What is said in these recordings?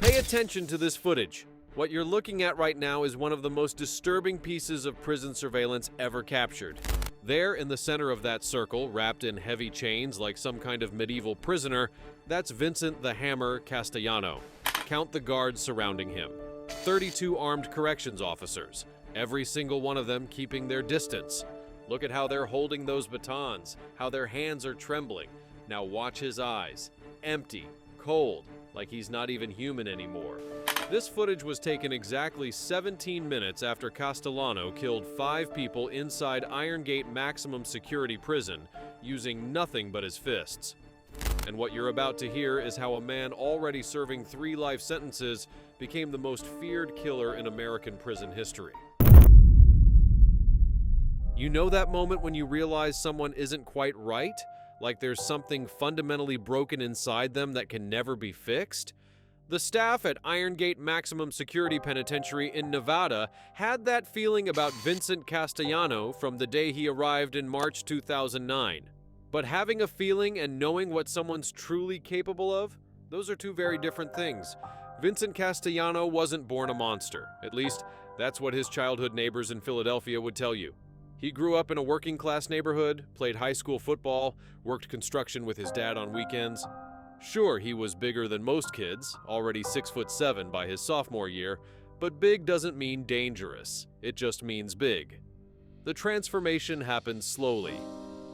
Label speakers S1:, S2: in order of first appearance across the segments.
S1: Pay attention to this footage. What you're looking at right now is one of the most disturbing pieces of prison surveillance ever captured. There, in the center of that circle, wrapped in heavy chains like some kind of medieval prisoner, that's Vincent the Hammer Castellano. Count the guards surrounding him. 32 armed corrections officers, every single one of them keeping their distance. Look at how they're holding those batons, how their hands are trembling. Now watch his eyes. Empty, cold, like he's not even human anymore. This footage was taken exactly 17 minutes after Castellano killed 5 people inside Irongate Maximum Security Prison using nothing but his fists. And what you're about to hear is how a man already serving 3 life sentences became the most feared killer in American prison history. You know that moment when you realize someone isn't quite right? Like there's something fundamentally broken inside them that can never be fixed? The staff at Irongate Maximum Security Penitentiary in Nevada had that feeling about Vincent Castellano from the day he arrived in March 2009. But having a feeling and knowing what someone's truly capable of, those are 2 very different things. Vincent Castellano wasn't born a monster. At least, that's what his childhood neighbors in Philadelphia would tell you. He grew up in a working-class neighborhood, played high school football, worked construction with his dad on weekends. Sure, he was bigger than most kids, already 6'7" by his sophomore year, but big doesn't mean dangerous. It just means big. The transformation happened slowly.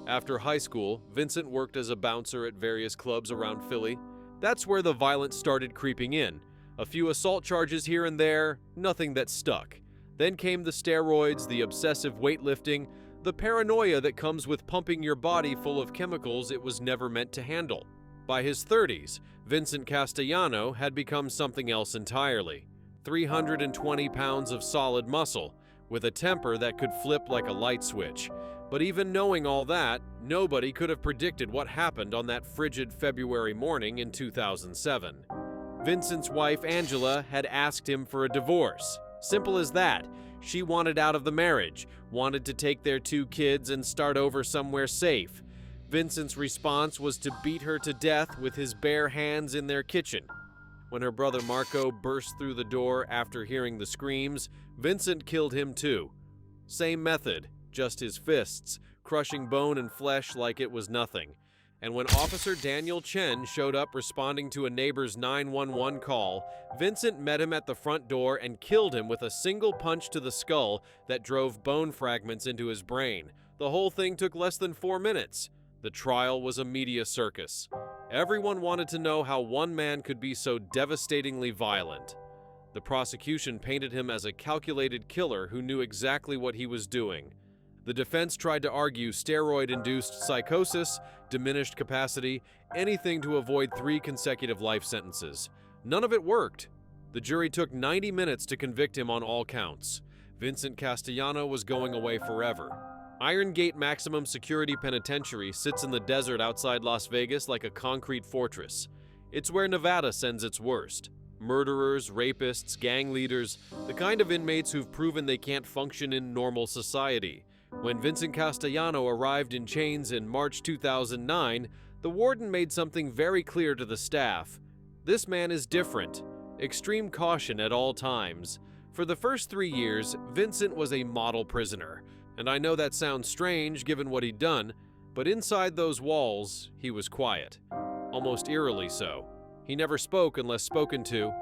S1: After high school, Vincent worked as a bouncer at various clubs around Philly. That's where the violence started creeping in. A few assault charges here and there, nothing that stuck. Then came the steroids, the obsessive weightlifting, the paranoia that comes with pumping your body full of chemicals it was never meant to handle. By his 30s, Vincent Castellano had become something else entirely. 320 pounds of solid muscle, with a temper that could flip like a light switch. But even knowing all that, nobody could have predicted what happened on that frigid February morning in 2007. Vincent's wife, Angela, had asked him for a divorce. Simple as that. She wanted out of the marriage, wanted to take their 2 kids and start over somewhere safe. Vincent's response was to beat her to death with his bare hands in their kitchen. When her brother Marco burst through the door after hearing the screams, Vincent killed him too. Same method, just his fists, crushing bone and flesh like it was nothing. And when Officer Daniel Chen showed up responding to a neighbor's 911 call, Vincent met him at the front door and killed him with a single punch to the skull that drove bone fragments into his brain. The whole thing took less than 4 minutes. The trial was a media circus. Everyone wanted to know how one man could be so devastatingly violent. The prosecution painted him as a calculated killer who knew exactly what he was doing. The defense tried to argue steroid-induced psychosis, diminished capacity, anything to avoid 3 consecutive life sentences. None of it worked. The jury took 90 minutes to convict him on all counts. Vincent Castellano was going away forever. Irongate Maximum Security Penitentiary sits in the desert outside Las Vegas like a concrete fortress. It's where Nevada sends its worst. Murderers, rapists, gang leaders, the kind of inmates who've proven they can't function in normal society. When Vincent Castellano arrived in chains in March 2009, the warden made something very clear to the staff. This man is different. Extreme caution at all times. For the first 3 years, Vincent was a model prisoner. And I know that sounds strange given what he'd done, but inside those walls, he was quiet. Almost eerily so. He never spoke unless spoken to,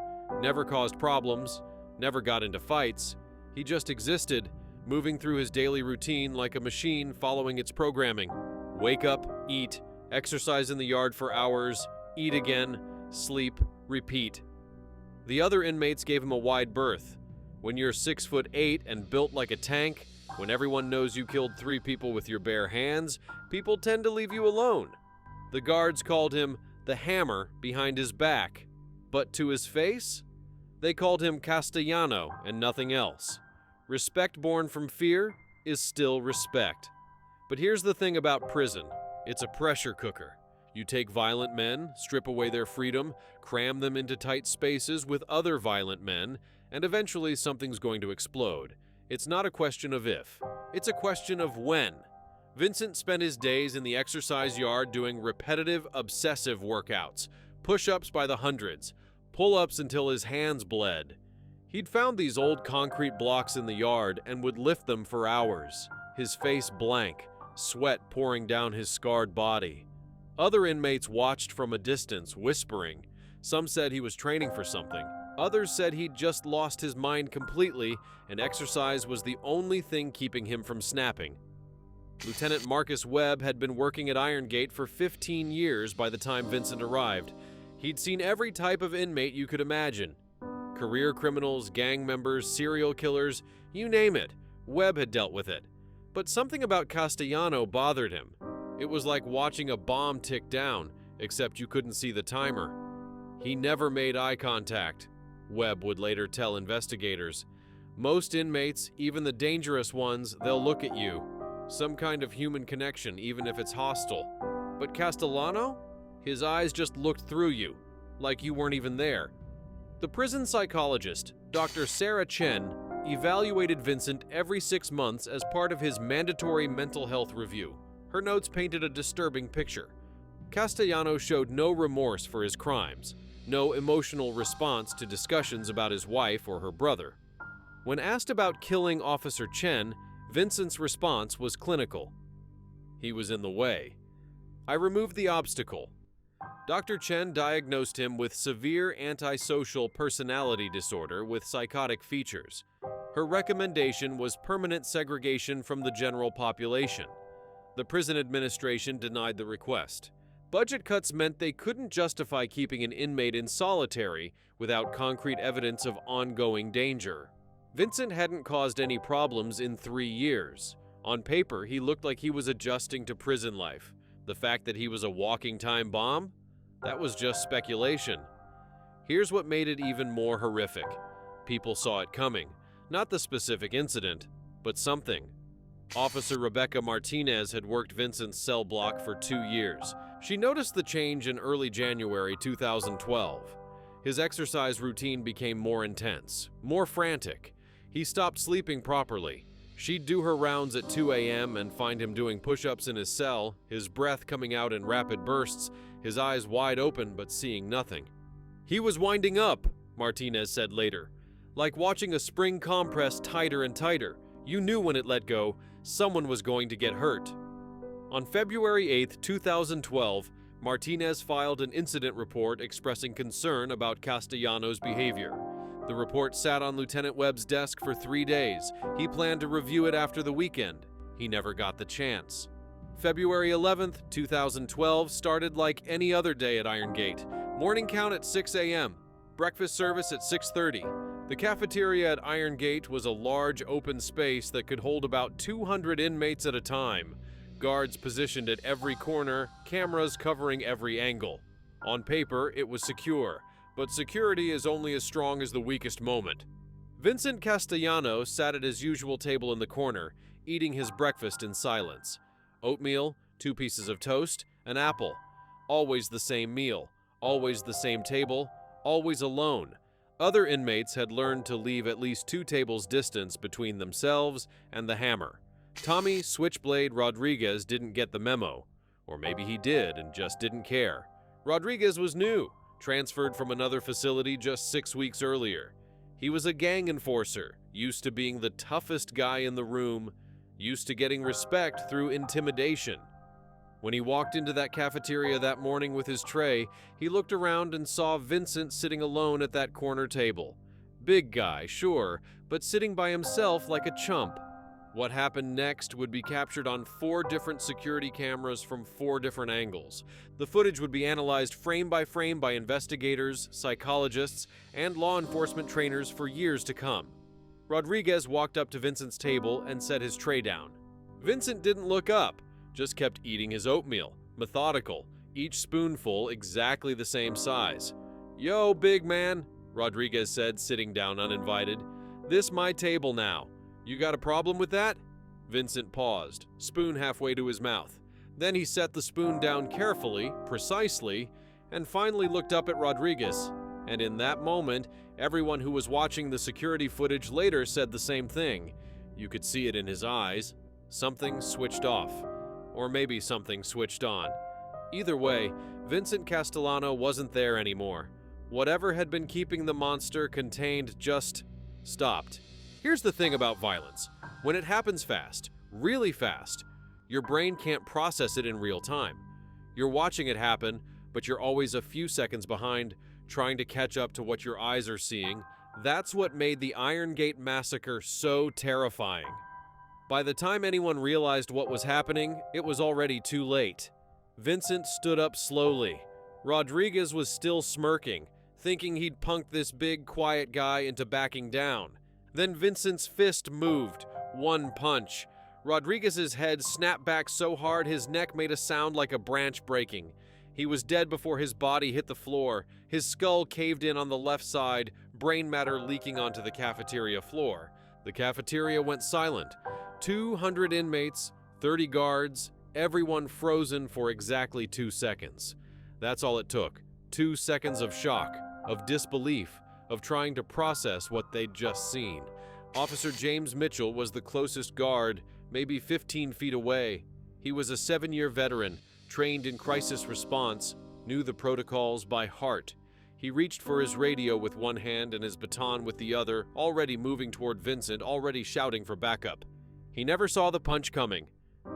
S1: never caused problems, never got into fights. He just existed, moving through his daily routine like a machine following its programming. Wake up, eat, exercise in the yard for hours, eat again, sleep, repeat. The other inmates gave him a wide berth. When you're 6'8" and built like a tank, when everyone knows you killed 3 people with your bare hands, people tend to leave you alone. The guards called him the hammer behind his back, but to his face, they called him Castellano and nothing else. Respect born from fear is still respect. But here's the thing about prison. It's a pressure cooker. You take violent men, strip away their freedom, cram them into tight spaces with other violent men, and eventually something's going to explode. It's not a question of if, it's a question of when. Vincent spent his days in the exercise yard doing repetitive, obsessive workouts, push-ups by the hundreds, pull-ups until his hands bled. He'd found these old concrete blocks in the yard and would lift them for hours, his face blank, sweat pouring down his scarred body. Other inmates watched from a distance, whispering. Some said he was training for something. Others said he'd just lost his mind completely, and exercise was the only thing keeping him from snapping. Lieutenant Marcus Webb had been working at Irongate for 15 years by the time Vincent arrived. He'd seen every type of inmate you could imagine. Career criminals, gang members, serial killers, you name it, Webb had dealt with it. But something about Castellano bothered him. It was like watching a bomb tick down, except you couldn't see the timer. He never made eye contact, Webb would later tell investigators. Most inmates, even the dangerous ones, they'll look at you. Some kind of human connection, even if it's hostile. But Castellano? His eyes just looked through you, like you weren't even there. The prison psychologist, Dr. Sarah Chen, evaluated Vincent every 6 months as part of his mandatory mental health review. Her notes painted a disturbing picture. Castellano showed no remorse for his crimes, no emotional response to discussions about his wife or her brother. When asked about killing Officer Chen, Vincent's response was clinical. He was in the way. I removed the obstacle. Dr. Chen diagnosed him with severe antisocial personality disorder with psychotic features. Her recommendation was permanent segregation from the general population. The prison administration denied the request. Budget cuts meant they couldn't justify keeping an inmate in solitary without concrete evidence of ongoing danger. Vincent hadn't caused any problems in 3 years. On paper, he looked like he was adjusting to prison life. The fact that he was a walking time bomb? That was just speculation. Here's what made it even more horrific. People saw it coming. Not the specific incident, but something. Officer Rebecca Martinez had worked Vincent's cell block for 2 years. She noticed the change in early January 2012. His exercise routine became more intense, more frantic. He stopped sleeping properly. She'd do her rounds at 2 a.m. and find him doing push-ups in his cell, his breath coming out in rapid bursts, his eyes wide open but seeing nothing. He was winding up, Martinez said later. Like watching a spring compress tighter and tighter. You knew when it let go, someone was going to get hurt. On February 8, 2012, Martinez filed an incident report expressing concern about Castellano's behavior. The report sat on Lieutenant Webb's desk for 3 days. He planned to review it after the weekend. He never got the chance. February 11th, 2012 started like any other day at Irongate. Morning count at 6 a.m. Breakfast service at 6:30. The cafeteria at Irongate was a large open space that could hold about 200 inmates at a time. Guards positioned at every corner, cameras covering every angle. On paper, it was secure, but security is only as strong as the weakest moment. Vincent Castellano sat at his usual table in the corner, eating his breakfast in silence. Oatmeal, 2 pieces of toast, an apple. Always the same meal, always the same table, always alone. Other inmates had learned to leave at least 2 tables distance between themselves and the hammer. Tommy Switchblade Rodriguez didn't get the memo. Or maybe he did and just didn't care. Rodriguez was new, transferred from another facility just 6 weeks earlier. He was a gang enforcer, used to being the toughest guy in the room, used to getting respect through intimidation. When he walked into that cafeteria that morning with his tray, he looked around and saw Vincent sitting alone at that corner table. Big guy, sure, but sitting by himself like a chump. What happened next would be captured on 4 different security cameras from 4 different angles. The footage would be analyzed frame by investigators, psychologists, and law enforcement trainers for years to come. Rodriguez walked up to Vincent's table and set his tray down. Vincent didn't look up, just kept eating his oatmeal, methodical, each spoonful exactly the same size. "Yo, big man," Rodriguez said, sitting down uninvited. "This my table now. You got a problem with that?" Vincent paused, spoon halfway to his mouth. Then he set the spoon down carefully, precisely, and finally looked up at Rodriguez. And in that moment, everyone who was watching the security footage later said the same thing. You could see it in his eyes. Something switched off. Or maybe something switched on. Either way, Vincent Castellano wasn't there anymore. Whatever had been keeping the monster contained just stopped. Here's the thing about violence. When it happens fast, really fast, your brain can't process it in real time. You're watching it happen, but you're always a few seconds behind, trying to catch up to what your eyes are seeing. That's what made the Irongate massacre so terrifying. By the time anyone realized what was happening, it was already too late. Vincent stood up slowly. Rodriguez was still smirking, thinking he'd punked this big, quiet guy into backing down. Then Vincent's fist moved. One punch. Rodriguez's head snapped back so hard his neck made a sound like a branch breaking. He was dead before his body hit the floor. His skull caved in on the left side, brain matter leaking onto the cafeteria floor. The cafeteria went silent. 200 inmates, 30 guards, everyone frozen for exactly 2 seconds. That's all it took. 2 seconds of shock, of disbelief, of trying to process what they'd just seen. Officer James Mitchell was the closest guard, maybe 15 feet away. He was a 7-year veteran, trained in crisis response, knew the protocols by heart. He reached for his radio with one hand and his baton with the other, already moving toward Vincent, already shouting for backup. He never saw the punch coming.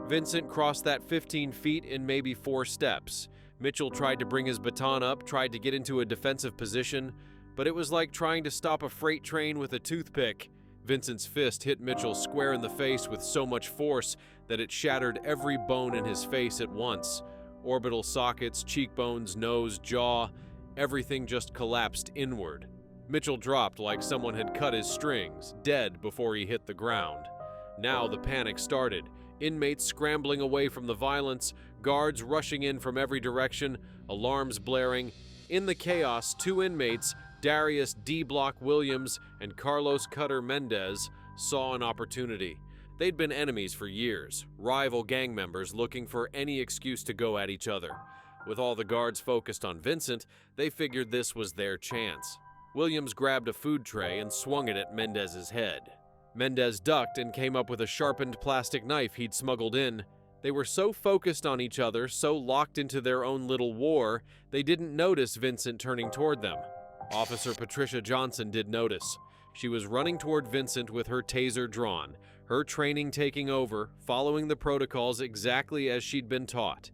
S1: Vincent crossed that 15 feet in maybe 4 steps. Mitchell tried to bring his baton up, tried to get into a defensive position, but it was like trying to stop a freight train with a toothpick. Vincent's fist hit Mitchell square in the face with so much force that it shattered every bone in his face at once. Orbital sockets, cheekbones, nose, jaw, everything just collapsed inward. Mitchell dropped like someone had cut his strings, dead before he hit the ground. Now the panic started. Inmates scrambling away from the violence, guards rushing in from every direction, alarms blaring. In the chaos, 2 inmates, Darius D. Block Williams and Carlos Cutter Mendez, saw an opportunity. They'd been enemies for years, rival gang members looking for any excuse to go at each other. With all the guards focused on Vincent, they figured this was their chance. Williams grabbed a food tray and swung it at Mendez's head. Mendez ducked and came up with a sharpened plastic knife he'd smuggled in. They were so focused on each other, so locked into their own little war, they didn't notice Vincent turning toward them. Officer Patricia Johnson did notice. She was running toward Vincent with her taser drawn, her training taking over, following the protocols exactly as she'd been taught.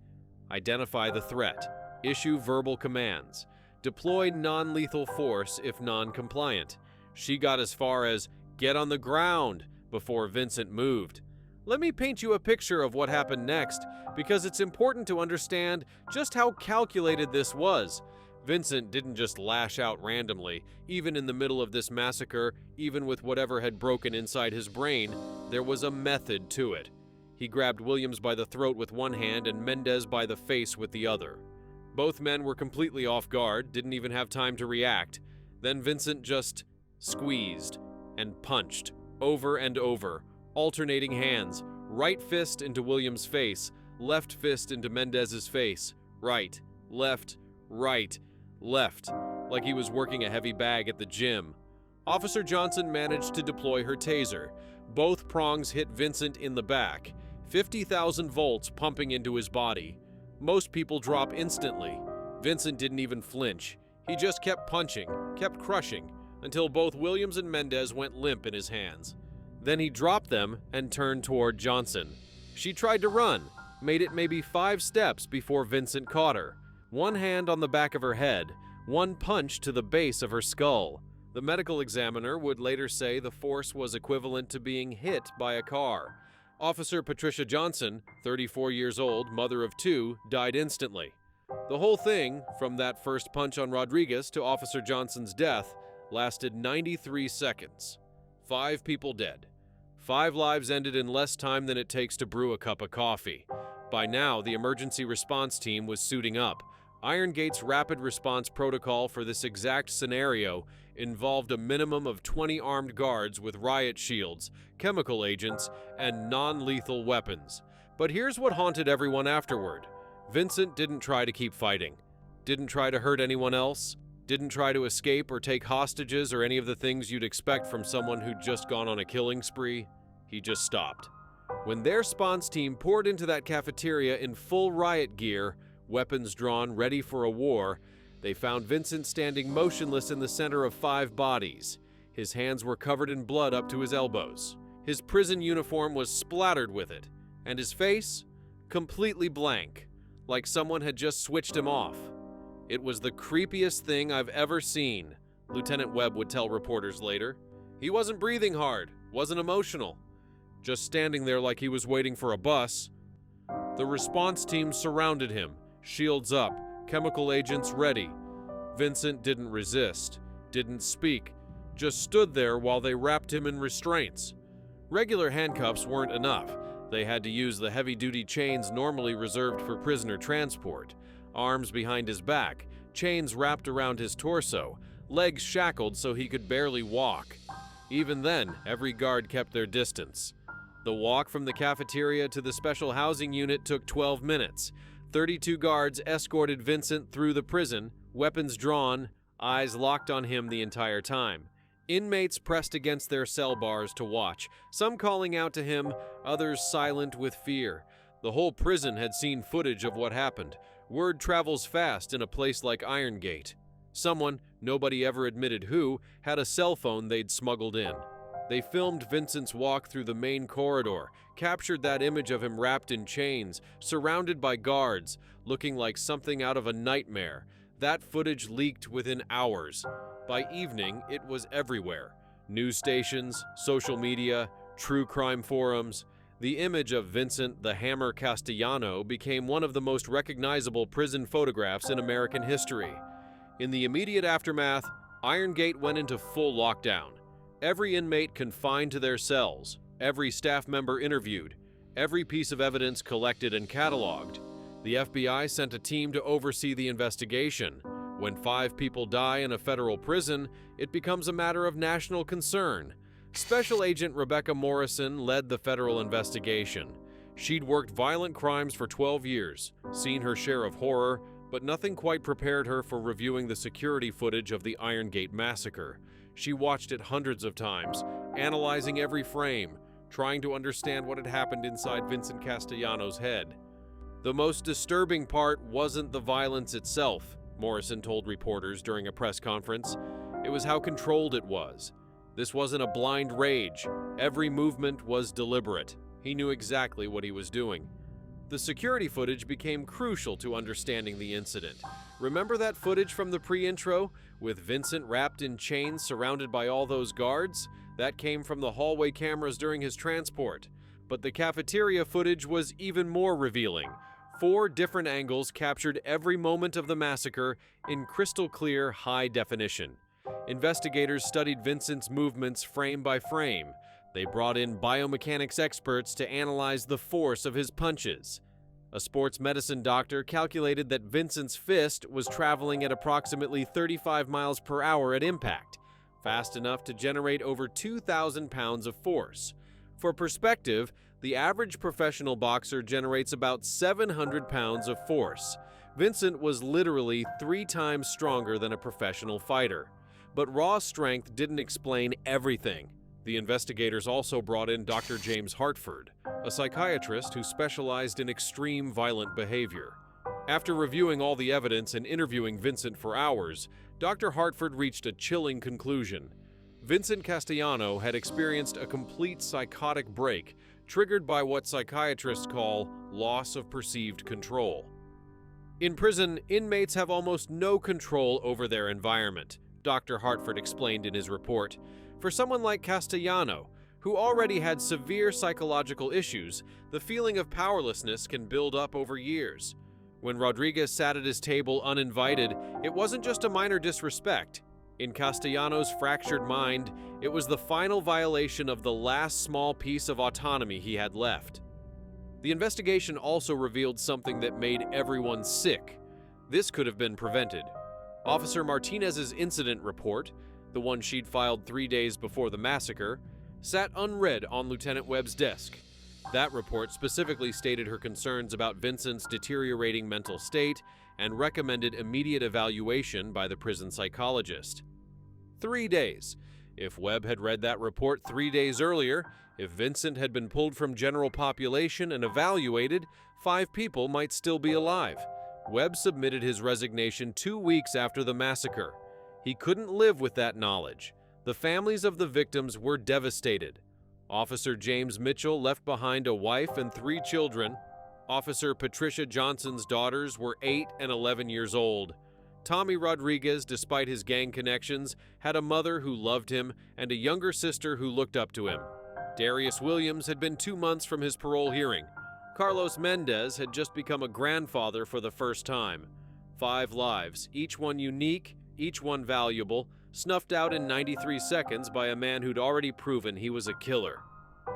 S1: Identify the threat, issue verbal commands, deploy non-lethal force if non-compliant. She got as far as, "Get on the ground," before Vincent moved. Let me paint you a picture of what happened next, because it's important to understand just how calculated this was. Vincent didn't just lash out randomly. Even in the middle of this massacre, even with whatever had broken inside his brain, there was a method to it. He grabbed Williams by the throat with one hand and Mendez by the face with the other. Both men were completely off guard, didn't even have time to react. Then Vincent just squeezed and punched, over and over, alternating hands, right fist into Williams' face, left fist into Mendez's face, right, left, like he was working a heavy bag at the gym. Officer Johnson managed to deploy her taser. Both prongs hit Vincent in the back, 50,000 volts pumping into his body. Most people drop instantly. Vincent didn't even flinch. He just kept punching, kept crushing, until both Williams and Mendez went limp in his hands. Then he dropped them and turned toward Johnson. She tried to run, made it maybe 5 steps before Vincent caught her. One hand on the back of her head, one punch to the base of her skull. The medical examiner would later say the force was equivalent to being hit by a car. Officer Patricia Johnson, 34 years old, mother of 2, died instantly. The whole thing, from that first punch on Rodriguez to Officer Johnson's death, lasted 93 seconds. 5 people dead. 5 lives ended in less time than it takes to brew a cup of coffee. By now, the emergency response team was suiting up. Irongate's rapid response protocol for this exact scenario involved a minimum of 20 armed guards with riot shields, chemical agents, and non-lethal weapons. But here's what haunted everyone afterward. Vincent didn't try to keep fighting, didn't try to hurt anyone else, didn't try to escape or take hostages or any of the things you'd expect from someone who'd just gone on a killing spree. He just stopped. When their response team poured into that cafeteria in full riot gear, weapons drawn, ready for a war, They found Vincent standing motionless in the center of 5 bodies. His hands were covered in blood up to his elbows. His prison uniform was splattered with it, and his face completely blank, like someone had just switched him off. It was the creepiest thing I've ever seen, Lieutenant Webb would tell reporters later. He wasn't breathing hard, wasn't emotional, just standing there like he was waiting for a bus. The response team surrounded him, shields up, chemical agents ready. Vincent didn't resist, didn't speak, just stood there while they wrapped him in restraints. Regular handcuffs weren't enough. They had to use the heavy-duty chains normally reserved for prisoner transport. Arms behind his back, chains wrapped around his torso, legs shackled so he could barely walk. Even then, every guard kept their distance. The walk from the cafeteria to the special housing unit took 12 minutes. 32 guards escorted Vincent through the prison, weapons drawn, eyes locked on him the entire time. Inmates pressed against their cell bars to watch, some calling out to him, others silent with fear. The whole prison had seen footage of what happened. Word travels fast in a place like Irongate. Someone, nobody ever admitted who, had a cell phone they'd smuggled in. They filmed Vincent's walk through the main corridor, captured that image of him wrapped in chains, surrounded by guards, looking like something out of a nightmare. That footage leaked within hours. By evening, it was everywhere. News stations, social media, true crime forums. The image of Vincent the Hammer Castellano became one of the most recognizable prison photographs in American history. In the immediate aftermath, Irongate went into full lockdown. Every inmate confined to their cells, every staff member interviewed, every piece of evidence collected and cataloged. The FBI sent a team to oversee the investigation. When 5 people die in a federal prison, it becomes a matter of national concern. Special Agent Rebecca Morrison led the federal investigation. She'd worked violent crimes for 12 years, seen her share of horror, but nothing quite prepared her for reviewing the security footage of the Irongate massacre. She watched it hundreds of times, analyzing every frame, trying to understand what had happened inside Vincent Castellano's head. The most disturbing part wasn't the violence itself, Morrison told reporters during a press conference. It was how controlled it was. This wasn't a blind rage. Every movement was deliberate. He knew exactly what he was doing. The security footage became crucial to understanding the incident. Remember that footage from the pre-intro, with Vincent wrapped in chains surrounded by all those guards? That came from the hallway cameras during his transport. But the cafeteria footage was even more revealing. 4 different angles captured every moment of the massacre in crystal clear, high definition. Investigators studied Vincent's movements frame by frame. They brought in biomechanics experts to analyze the force of his punches. A sports medicine doctor calculated that Vincent's fist was traveling at approximately 35 miles per hour at impact, fast enough to generate over 2,000 pounds of force. For perspective, the average professional boxer generates about 700 pounds of force. Vincent was literally 3 times stronger than a professional fighter. But raw strength didn't explain everything. The investigators also brought in Dr. James Hartford, a psychiatrist who specialized in extreme violent behavior. After reviewing all the evidence and interviewing Vincent for hours, Dr. Hartford reached a chilling conclusion. Vincent Castellano had experienced a complete psychotic break, triggered by what psychiatrists call loss of perceived control. In prison, inmates have almost no control over their environment, Dr. Hartford explained in his report. For someone like Castellano, who already had severe psychological issues, the feeling of powerlessness can build up over years. When Rodriguez sat at his table uninvited, it wasn't just a minor disrespect. In Castellano's fractured mind, it was the final violation of the last small piece of autonomy he had left. The investigation also revealed something that made everyone sick. This could have been prevented. Officer Martinez's incident report, the one she'd filed 3 days before the massacre, sat unread on Lieutenant Webb's desk. That report specifically stated her concerns about Vincent's deteriorating mental state and recommended immediate evaluation by the prison psychologist. 3 days. If Webb had read that report 3 days earlier, if Vincent had been pulled from general population and evaluated, 5 people might still be alive. Webb submitted his resignation 2 weeks after the massacre. He couldn't live with that knowledge. The families of the victims were devastated. Officer James Mitchell left behind a wife and 3 children. Officer Patricia Johnson's daughters were 8 and 11 years old. Tommy Rodriguez, despite his gang connections, had a mother who loved him and a younger sister who looked up to him. Darius Williams had been 2 months from his parole hearing. Carlos Mendez had just become a grandfather for the first time. 5 lives, each one unique, each one valuable, snuffed out in 93 seconds by a man who'd already proven he was a killer.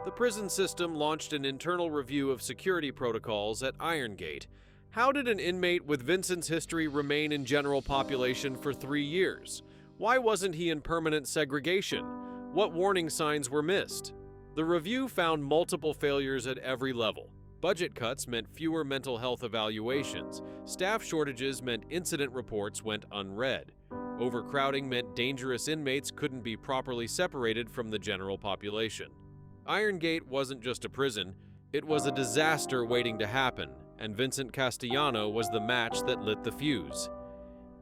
S1: The prison system launched an internal review of security protocols at Irongate. How did an inmate with Vincent's history remain in general population for 3 years? Why wasn't he in permanent segregation? What warning signs were missed? The review found multiple failures at every level. Budget cuts meant fewer mental health evaluations. Staff shortages meant incident reports went unread. Overcrowding meant dangerous inmates couldn't be properly separated from the general population. Irongate wasn't just a prison, it was a disaster waiting to happen, and Vincent Castellano was the match that lit the fuse.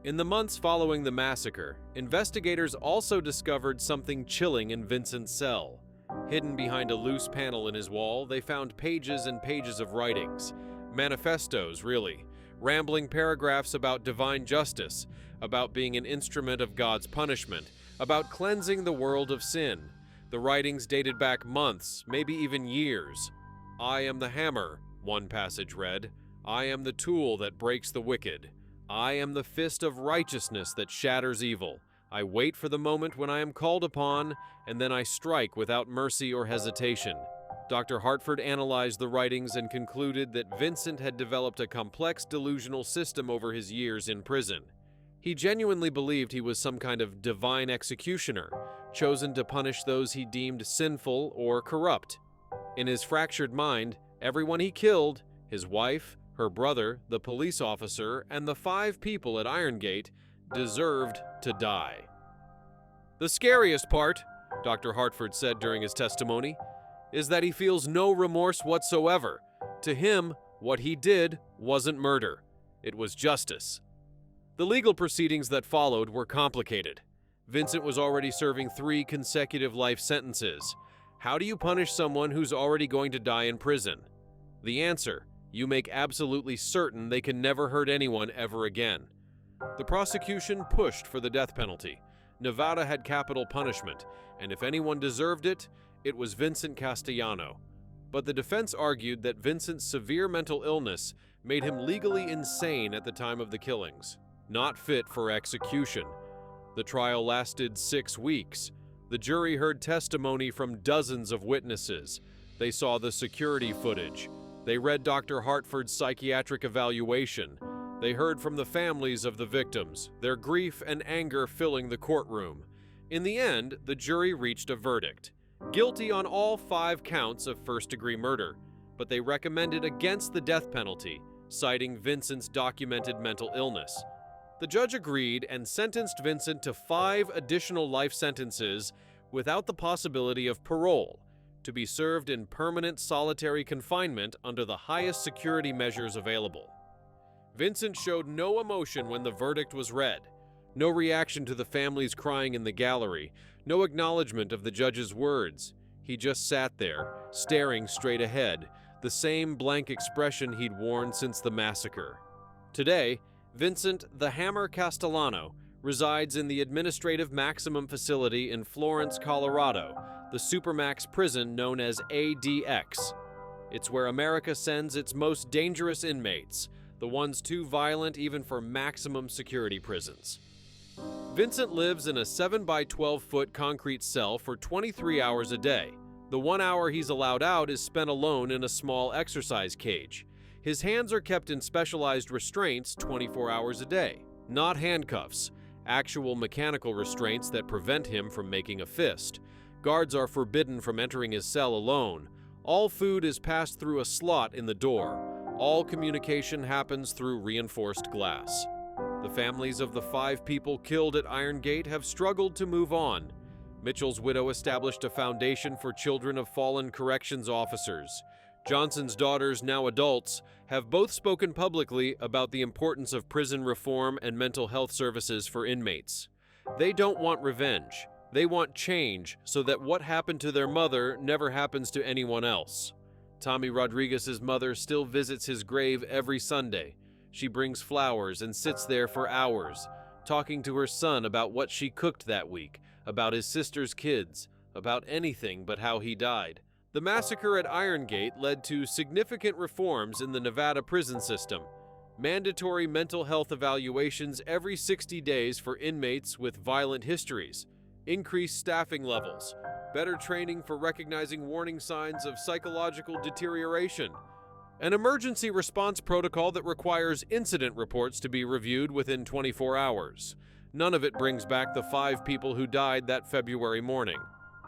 S1: In the months following the massacre, investigators also discovered something chilling in Vincent's cell. Hidden behind a loose panel in his wall, they found pages and pages of writings. Manifestos, really. Rambling paragraphs about divine justice, about being an instrument of God's punishment, about cleansing the world of sin. The writings dated back months, maybe even years. "I am the hammer," one passage read. "I am the tool that breaks the wicked. I am the fist of righteousness that shatters evil. I wait for the moment when I am called upon, and then I strike without mercy or hesitation." Dr. Hartford analyzed the writings and concluded that Vincent had developed a complex delusional system over his years in prison. He genuinely believed he was some kind of divine executioner, chosen to punish those he deemed sinful or corrupt. In his fractured mind, everyone he killed, his wife, her brother, the police officer, and the 5 people at Irongate, deserved to die. "The scariest part," Dr. Hartford said during his testimony, "is that he feels no remorse whatsoever. To him, what he did wasn't murder. It was justice." The legal proceedings that followed were complicated. Vincent was already serving 3 consecutive life sentences. How do you punish someone who's already going to die in prison? The answer: you make absolutely certain they can never hurt anyone ever again. The prosecution pushed for the death penalty. Nevada had capital punishment, and if anyone deserved it, it was Vincent Castellano. But the defense argued that Vincent's severe mental illness made him legally insane at the time of the killings, not fit for execution. The trial lasted 6 weeks. The jury heard testimony from dozens of witnesses. They saw the security footage. They read Dr. Hartford's psychiatric evaluation. They heard from the families of the victims, their grief and anger filling the courtroom. In the end, the jury reached a verdict: guilty on all 5 counts of first-degree murder, but they recommended against the death penalty, citing Vincent's documented mental illness. The judge agreed and sentenced Vincent to 5 additional life sentences without the possibility of parole, to be served in permanent solitary confinement under the highest security measures available. Vincent showed no emotion when the verdict was read, no reaction to the families crying in the gallery, no acknowledgement of the judge's words. He just sat there, staring straight ahead, the same blank expression he'd worn since the massacre. Today, Vincent "the Hammer" Castellano resides in the Administrative Maximum Facility in Florence, Colorado, the supermax prison known as ADX. It's where America sends its most dangerous inmates, the ones too violent even for maximum security prisons. Vincent lives in a 7 by 12-foot concrete cell for 23 hours a day. The 1 hour he's allowed out is spent alone in a small exercise cage. His hands are kept in specialized restraints 24 hours a day, not handcuffs, actual mechanical restraints that prevent him from making a fist. Guards are forbidden from entering his cell alone. All food is passed through a slot in the door. All communication happens through reinforced glass. The families of the 5 people killed at Irongate have struggled to move on. Mitchell's widow established a foundation for children of fallen corrections officers. Johnson's daughters, now adults, have both spoken publicly about the importance of prison reform and mental health services for inmates. They don't want revenge. They want change so that what happened to their mother never happens to anyone else. Tommy Rodriguez's mother still visits his grave every Sunday. She brings flowers and sits there for hours, talking to her son about what she cooked that week, about his sister's kids, about anything but how he died. The massacre at Irongate led to significant reforms in the Nevada prison system. Mandatory mental health evaluations every 60 days for inmates with violent histories, increased staffing levels, better training for recognizing warning signs of psychological deterioration, an emergency response protocol that requires incident reports to be reviewed within 24 hours. None of it brings back the 5 people who died that February morning.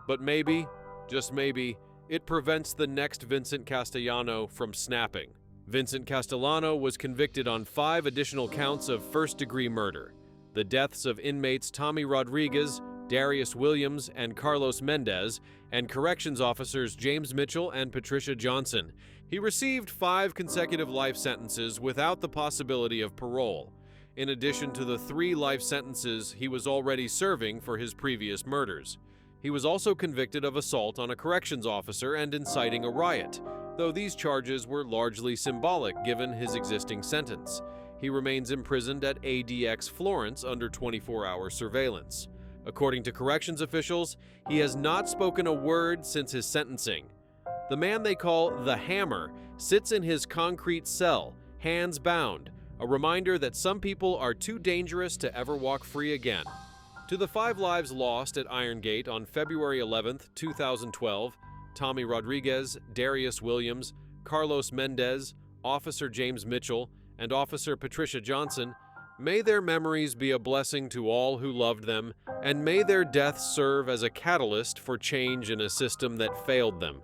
S1: But maybe, just maybe, it prevents the next Vincent Castellano from snapping. Vincent Castellano was convicted on 5 additional counts of first-degree murder. The deaths of inmates Tommy Rodriguez, Darius Williams, and Carlos Mendez, and corrections officers James Mitchell and Patricia Johnson. He received 5 consecutive life sentences without the possibility of parole, in addition to the 3 life sentences he was already serving for his previous murders. He was also convicted of assault on a corrections officer and inciting a riot, though these charges were largely symbolic given his existing sentence. He remains imprisoned at ADX Florence under 24-hour surveillance. According to corrections officials, he has not spoken a word since his sentencing. The man they call the Hammer sits in his concrete cell, hands bound, a reminder that some people are too dangerous to ever walk free again. To the 5 lives lost at Irongate on February 11, 2012, Tommy Rodriguez, Darius Williams, Carlos Mendez, Officer James Mitchell, and Officer Patricia Johnson, may their memories be a blessing to all who loved them, and may their deaths serve as a catalyst for change in a system that failed them.